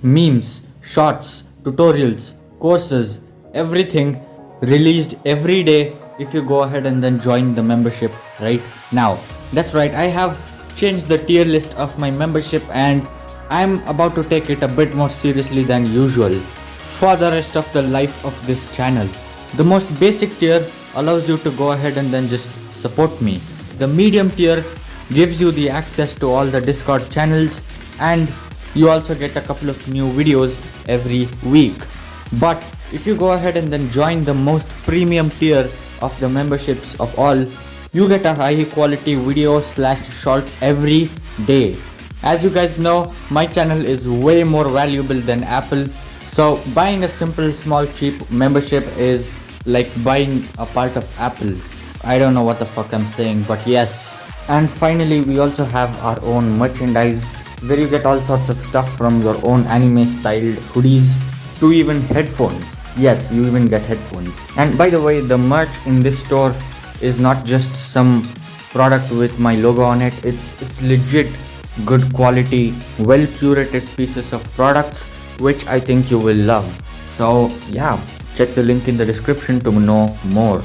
memes, shorts, tutorials, courses, everything released every day if you go ahead and then join the membership right now. That's right, I have changed the tier list of my membership and I'm about to take it a bit more seriously than usual for the rest of the life of this channel. The most basic tier allows you to go ahead and then just support me. The medium tier gives you the access to all the Discord channels and you also get a couple of new videos every week. But if you go ahead and then join the most premium tier of the memberships of all, you get a high quality video / short every day. As you guys know, my channel is way more valuable than Apple, so buying a simple small cheap membership is like buying a part of Apple. I don't know what the fuck I'm saying, but yes. And finally, we also have our own merchandise where you get all sorts of stuff from your own anime styled hoodies to even headphones. Yes, you even get headphones. And by the way, the merch in this store is not just some product with my logo on it. It's legit good quality, well curated pieces of products which I think you will love. So yeah, check the link in the description to know more.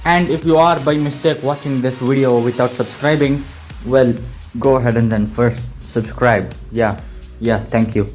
And if you are by mistake watching this video without subscribing, well, go ahead and then first subscribe. Yeah, thank you.